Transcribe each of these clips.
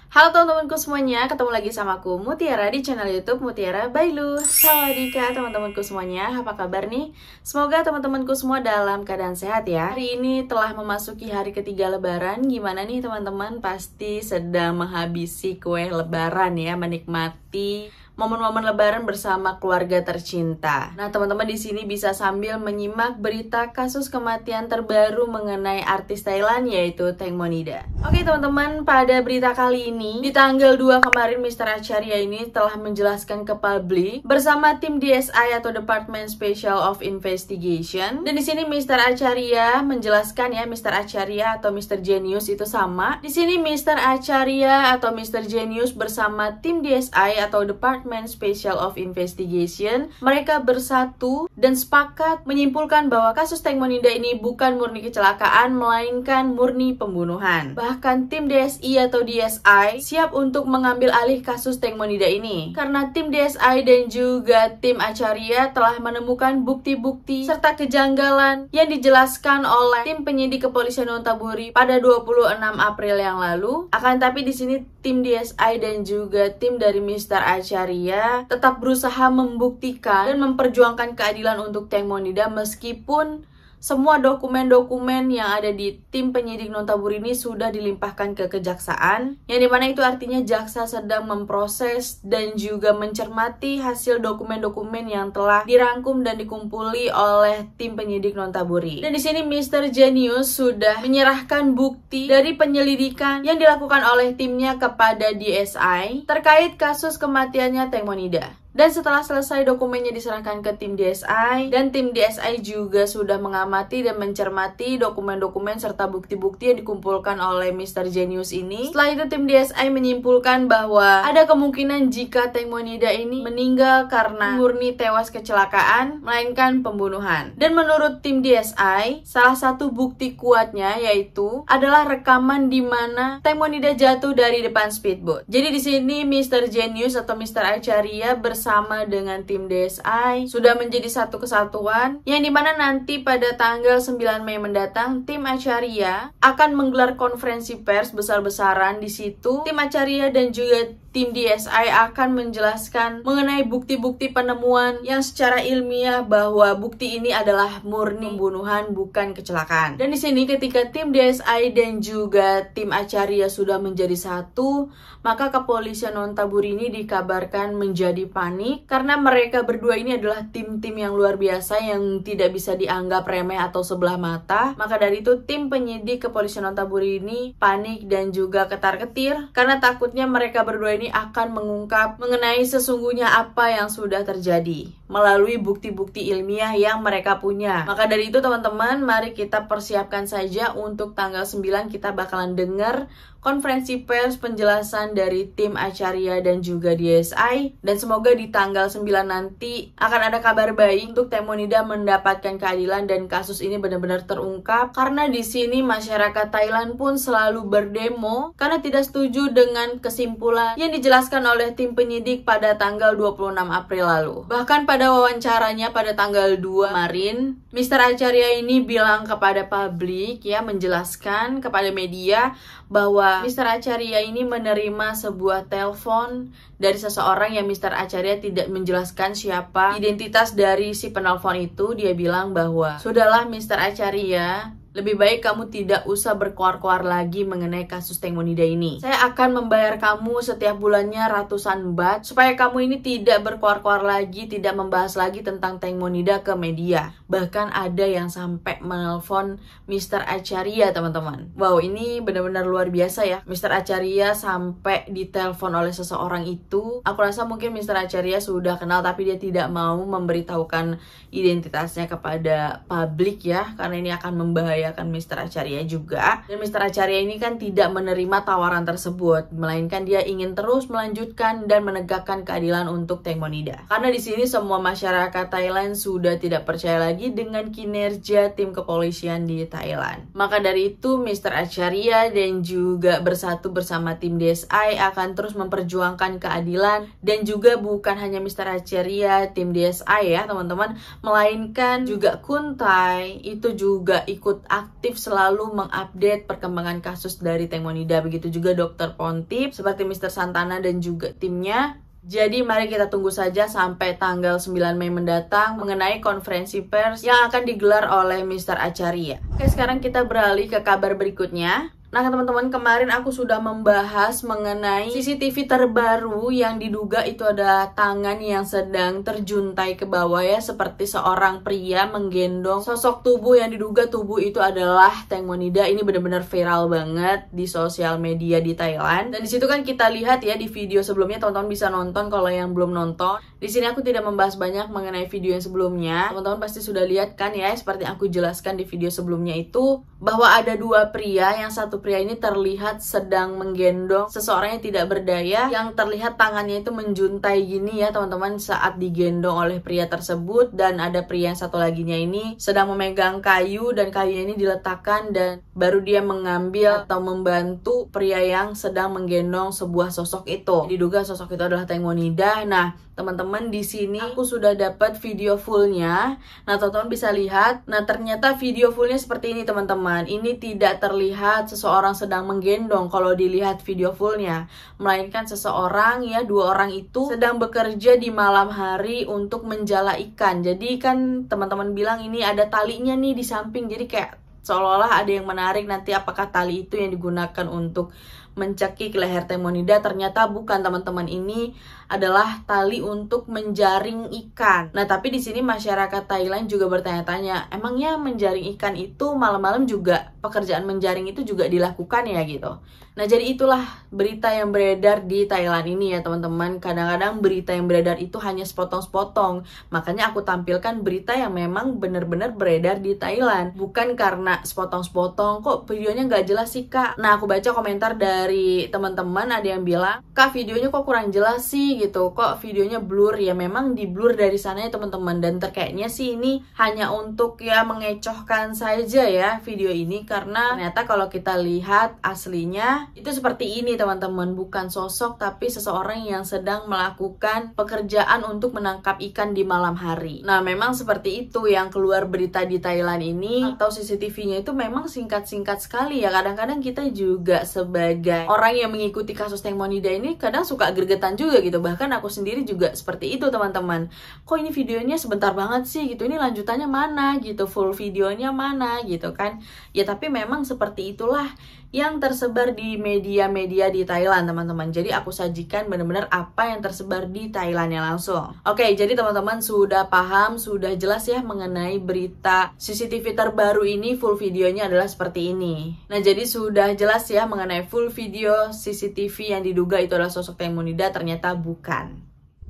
Halo teman-temanku semuanya, ketemu lagi sama aku Mutiara di channel YouTube Mutiara by Lu. Sawadika teman-temanku semuanya, apa kabar nih? Semoga teman-temanku semua dalam keadaan sehat ya. Hari ini telah memasuki hari ketiga lebaran. Gimana nih teman-teman? Pasti sedang menghabisi kue lebaran ya, menikmati momen-momen lebaran bersama keluarga tercinta. Nah, teman-teman di sini bisa sambil menyimak berita kasus kematian terbaru mengenai artis Thailand yaitu Teng Monida. Oke, teman-teman, pada berita kali ini di tanggal 2 kemarin Mr. Acharya ini telah menjelaskan ke publik bersama tim DSI atau Department Special of Investigation. Dan di sini Mr. Acharya menjelaskan ya, Mr. Acharya atau Mr. Genius itu sama. Di sini Mr. Acharya atau Mr. Genius bersama tim DSI atau Department Special of Investigation, mereka bersatu dan sepakat menyimpulkan bahwa kasus Teng Monida ini bukan murni kecelakaan, melainkan murni pembunuhan. Bahkan tim DSI atau DSI siap untuk mengambil alih kasus Teng Monida ini, karena tim DSI dan juga tim Acharya telah menemukan bukti-bukti serta kejanggalan yang dijelaskan oleh tim penyidik kepolisian Nonthaburi pada 26 April yang lalu. Akan tapi di sini tim DSI dan juga tim dari Mr. Acharya tetap berusaha membuktikan dan memperjuangkan keadilan untuk Teng Monida meskipun semua dokumen-dokumen yang ada di tim penyidik Nonthaburi ini sudah dilimpahkan ke kejaksaan, yang dimana itu artinya jaksa sedang memproses dan juga mencermati hasil dokumen-dokumen yang telah dirangkum dan dikumpuli oleh tim penyidik Nonthaburi. Dan di sini Mr. Genius sudah menyerahkan bukti dari penyelidikan yang dilakukan oleh timnya kepada DSI terkait kasus kematiannya Teng Monida. Dan setelah selesai dokumennya diserahkan ke tim DSI, dan tim DSI juga sudah mengamati dan mencermati dokumen-dokumen serta bukti-bukti yang dikumpulkan oleh Mr. Genius ini. Setelah itu tim DSI menyimpulkan bahwa ada kemungkinan jika Teng Monida ini meninggal karena murni tewas kecelakaan, melainkan pembunuhan. Dan menurut tim DSI, salah satu bukti kuatnya yaitu adalah rekaman di mana Teng Monida jatuh dari depan speedboat. Jadi di sini Mr. Genius atau Mr. Acharya bersama dengan tim DSI sudah menjadi satu kesatuan, yang dimana nanti pada tanggal 9 Mei mendatang tim Acharya akan menggelar konferensi pers besar-besaran. Di situ tim Acharya dan juga tim DSI akan menjelaskan mengenai bukti-bukti penemuan yang secara ilmiah bahwa bukti ini adalah murni pembunuhan, bukan kecelakaan. Dan di sini ketika tim DSI dan juga tim Acharya sudah menjadi satu, maka kepolisian Nonthaburi ini dikabarkan menjadi panik karena mereka berdua ini adalah tim-tim yang luar biasa yang tidak bisa dianggap remeh atau sebelah mata. Maka dari itu tim penyidik kepolisian Nonthaburi ini panik dan juga ketar-ketir karena takutnya mereka berdua ini akan mengungkap mengenai sesungguhnya apa yang sudah terjadi melalui bukti-bukti ilmiah yang mereka punya. Maka dari itu teman-teman, mari kita persiapkan saja untuk tanggal 9 kita bakalan dengar konferensi pers penjelasan dari tim Acharya dan juga DSI, dan semoga di tanggal 9 nanti akan ada kabar baik untuk Teng Monida mendapatkan keadilan dan kasus ini benar-benar terungkap, karena di sini masyarakat Thailand pun selalu berdemo karena tidak setuju dengan kesimpulan yang dijelaskan oleh tim penyidik pada tanggal 26 April lalu. Bahkan pada wawancaranya pada tanggal 2 kemarin, Mr. Acharya ini bilang kepada publik ya, menjelaskan kepada media bahwa Mr. Acharya ini menerima sebuah telepon dari seseorang yang Mr. Acharya tidak menjelaskan siapa identitas dari si penelpon itu. Dia bilang bahwa, "Sudahlah Mr. Acharya, lebih baik kamu tidak usah berkoar-koar lagi mengenai kasus Teng Monida ini. Saya akan membayar kamu setiap bulannya ratusan baht supaya kamu ini tidak berkoar-koar lagi, tidak membahas lagi tentang Teng Monida ke media." Bahkan ada yang sampai menelpon Mr. Acharya, teman-teman. Wow, ini benar-benar luar biasa ya. Mr. Acharya sampai ditelepon oleh seseorang itu. Aku rasa mungkin Mr. Acharya sudah kenal tapi dia tidak mau memberitahukan identitasnya kepada publik ya, karena ini akan membahayakan Mr. Acharya juga. Dan Mr. Acharya ini kan tidak menerima tawaran tersebut, melainkan dia ingin terus melanjutkan dan menegakkan keadilan untuk Teng Monida. Karena di sini semua masyarakat Thailand sudah tidak percaya lagi dengan kinerja tim kepolisian di Thailand. Maka dari itu Mr. Acharya dan juga bersatu bersama tim DSI akan terus memperjuangkan keadilan, dan juga bukan hanya Mr. Acharya, tim DSI ya teman-teman, melainkan juga Khun Thai itu juga ikut aktif selalu mengupdate perkembangan kasus dari Teng Monida. Begitu juga Dr. Pontip, seperti Mr. Santana dan juga timnya. Jadi mari kita tunggu saja sampai tanggal 9 Mei mendatang mengenai konferensi pers yang akan digelar oleh Mr. Acharya. Oke, sekarang kita beralih ke kabar berikutnya. Nah teman-teman, kemarin aku sudah membahas mengenai CCTV terbaru yang diduga itu ada tangan yang sedang terjuntai ke bawah ya, seperti seorang pria menggendong sosok tubuh yang diduga tubuh itu adalah Teng Monida. Ini benar-benar viral banget di sosial media di Thailand. Dan disitu kan kita lihat ya di video sebelumnya, teman-teman bisa nonton kalau yang belum nonton. Di sini aku tidak membahas banyak mengenai video yang sebelumnya. Teman-teman pasti sudah lihat kan ya, seperti aku jelaskan di video sebelumnya itu, bahwa ada dua pria, yang satu pria ini terlihat sedang menggendong seseorang yang tidak berdaya, yang terlihat tangannya itu menjuntai gini ya teman-teman saat digendong oleh pria tersebut. Dan ada pria yang satu laginya ini sedang memegang kayu, dan kayunya ini diletakkan dan baru dia mengambil atau membantu pria yang sedang menggendong sebuah sosok itu. Diduga sosok itu adalah Teng Monida. Nah teman-teman, di sini aku sudah dapat video fullnya. Nah teman-teman bisa lihat. Nah ternyata video fullnya seperti ini teman-teman. Ini tidak terlihat seseorang sedang menggendong kalau dilihat video fullnya, melainkan seseorang ya, dua orang itu sedang bekerja di malam hari untuk menjala ikan. Jadi kan teman-teman bilang ini ada talinya nih di samping, jadi kayak seolah-olah ada yang menarik. Nanti apakah tali itu yang digunakan untuk mencekik leher Teng Monida? Ternyata bukan teman-teman, ini adalah tali untuk menjaring ikan. Nah tapi di sini masyarakat Thailand juga bertanya-tanya, emangnya menjaring ikan itu malam-malam juga, pekerjaan menjaring itu juga dilakukan ya gitu. Nah jadi itulah berita yang beredar di Thailand ini ya teman-teman. Kadang-kadang berita yang beredar itu hanya sepotong-sepotong, makanya aku tampilkan berita yang memang benar-benar beredar di Thailand, bukan karena sepotong-sepotong kok videonya nggak jelas sih kak. Nah aku baca komentar dari teman-teman, ada yang bilang, kak videonya kok kurang jelas sih gitu, kok videonya blur. Ya memang di blur dari sana ya teman-teman, dan terkayaknya sih ini hanya untuk ya mengecohkan saja ya video ini, karena ternyata kalau kita lihat aslinya itu seperti ini teman-teman, bukan sosok tapi seseorang yang sedang melakukan pekerjaan untuk menangkap ikan di malam hari. Nah memang seperti itu yang keluar berita di Thailand ini, atau CCTV-nya itu memang singkat-singkat sekali ya. Kadang-kadang kita juga sebagai orang yang mengikuti kasus Teng Monida ini kadang suka gregetan juga gitu. Bahkan aku sendiri juga seperti itu teman-teman. Kok ini videonya sebentar banget sih gitu, ini lanjutannya mana gitu, full videonya mana gitu kan. Ya tapi memang seperti itulah yang tersebar di media-media di Thailand teman-teman. Jadi aku sajikan benar-benar apa yang tersebar di Thailandnya langsung. Oke, jadi teman-teman sudah paham, sudah jelas ya mengenai berita CCTV terbaru ini. Full videonya adalah seperti ini. Nah jadi sudah jelas ya mengenai full video CCTV yang diduga itu adalah sosok Teng Monida, ternyata bukan.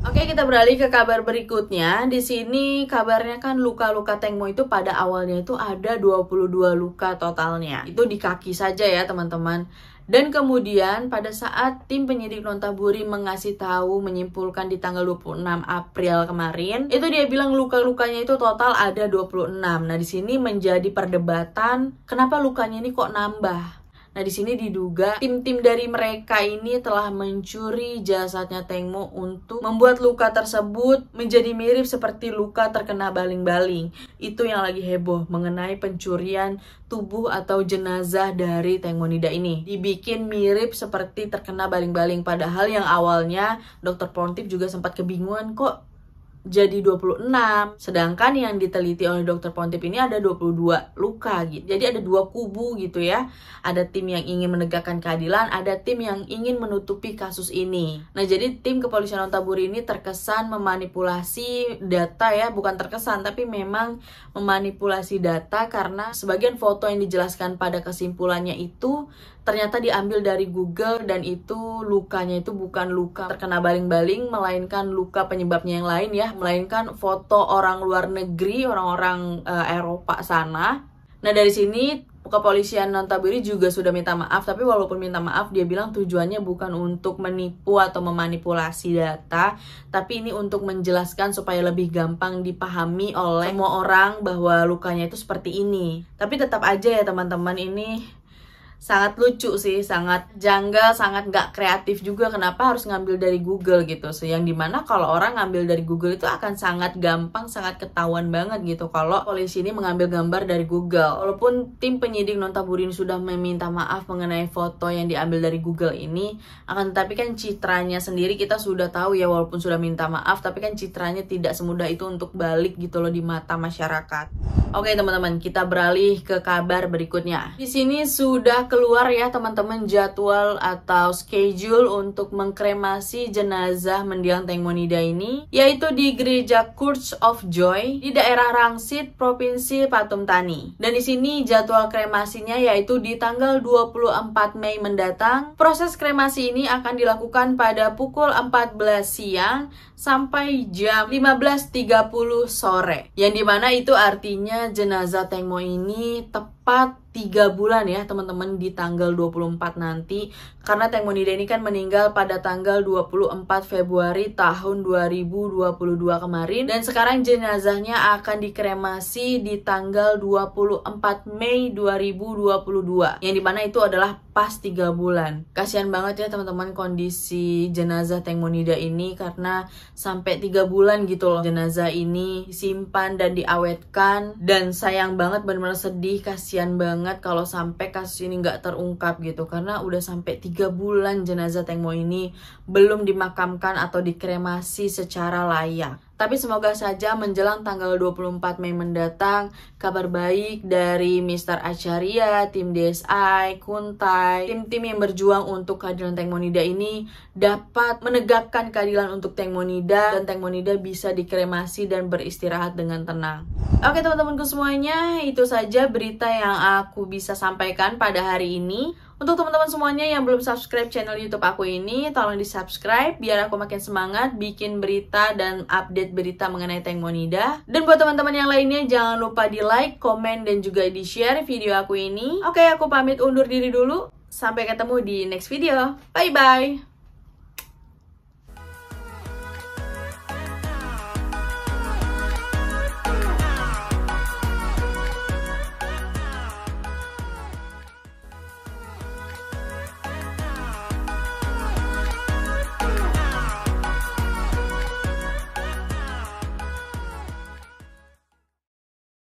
Oke, kita beralih ke kabar berikutnya. Di sini kabarnya kan luka-luka Teng Mo itu pada awalnya itu ada 22 luka totalnya. Itu di kaki saja ya teman-teman. Dan kemudian pada saat tim penyidik Nonthaburi mengasih tahu, menyimpulkan di tanggal 26 April kemarin, itu dia bilang luka-lukanya itu total ada 26. Nah, di sini menjadi perdebatan, kenapa lukanya ini kok nambah? Nah, di sini diduga tim-tim dari mereka ini telah mencuri jasadnya Teng Mo untuk membuat luka tersebut menjadi mirip seperti luka terkena baling-baling. Itu yang lagi heboh mengenai pencurian tubuh atau jenazah dari Teng Monida ini. Dibikin mirip seperti terkena baling-baling, padahal yang awalnya Dr. Pontip juga sempat kebingungan kok jadi 26, sedangkan yang diteliti oleh Dr. Pontip ini ada 22 luka gitu. Jadi ada dua kubu gitu ya. Ada tim yang ingin menegakkan keadilan, ada tim yang ingin menutupi kasus ini. Nah, jadi tim kepolisian Nonthaburi ini terkesan memanipulasi data ya, bukan terkesan tapi memang memanipulasi data, karena sebagian foto yang dijelaskan pada kesimpulannya itu ternyata diambil dari Google, dan itu lukanya itu bukan luka terkena baling-baling, melainkan luka penyebabnya yang lain ya, melainkan foto orang luar negeri, orang-orang Eropa sana. Nah dari sini kepolisian Nonthaburi juga sudah minta maaf, tapi walaupun minta maaf dia bilang tujuannya bukan untuk menipu atau memanipulasi data, tapi ini untuk menjelaskan supaya lebih gampang dipahami oleh semua orang bahwa lukanya itu seperti ini. Tapi tetap aja ya teman-teman, ini sangat lucu sih, sangat janggal, sangat gak kreatif juga. Kenapa harus ngambil dari Google gitu. So, yang dimana kalau orang ngambil dari Google itu akan sangat gampang, sangat ketahuan banget gitu kalau polisi ini mengambil gambar dari Google. Walaupun tim penyidik Nontaburin sudah meminta maaf mengenai foto yang diambil dari Google ini, akan tetapi kan citranya sendiri kita sudah tahu ya, walaupun sudah minta maaf, tapi kan citranya tidak semudah itu untuk balik gitu loh di mata masyarakat. Oke teman-teman, kita beralih ke kabar berikutnya. Di sini sudah keluar ya teman-teman jadwal atau schedule untuk mengkremasi jenazah mendiang Teng Monida ini, yaitu di Gereja Church of Joy di daerah Rangsit, Provinsi Pathum Thani. Dan di sini jadwal kremasinya yaitu di tanggal 24 Mei mendatang. Proses kremasi ini akan dilakukan pada pukul 14 siang sampai jam 15.30 sore. Yang dimana itu artinya jenazah Teng Mo ini tepat 3 bulan ya teman-teman di tanggal 24 nanti, karena Teng Monida ini kan meninggal pada tanggal 24 Februari tahun 2022 kemarin, dan sekarang jenazahnya akan dikremasi di tanggal 24 Mei 2022, yang dimana itu adalah pas 3 bulan. Kasihan banget ya teman-teman kondisi jenazah Teng Monida ini, karena sampai 3 bulan gitu loh jenazah ini disimpan dan diawetkan, dan sayang banget, benar-benar sedih, kasihan banget kalau sampai kasus ini nggak terungkap gitu, karena udah sampai 3 bulan jenazah Teng Mo ini belum dimakamkan atau dikremasi secara layak. Tapi semoga saja menjelang tanggal 24 Mei mendatang, kabar baik dari Mr. Acharya, tim DSI, Kuntai, tim-tim yang berjuang untuk keadilan Teng Monida ini dapat menegakkan keadilan untuk Teng Monida, dan Teng Monida bisa dikremasi dan beristirahat dengan tenang. Oke teman-temanku semuanya, itu saja berita yang aku bisa sampaikan pada hari ini. Untuk teman-teman semuanya yang belum subscribe channel YouTube aku ini, tolong di-subscribe biar aku makin semangat bikin berita dan update berita mengenai Teng Monida. Dan buat teman-teman yang lainnya, jangan lupa di-like, komen, dan juga di-share video aku ini. Oke, aku pamit undur diri dulu. Sampai ketemu di next video. Bye-bye!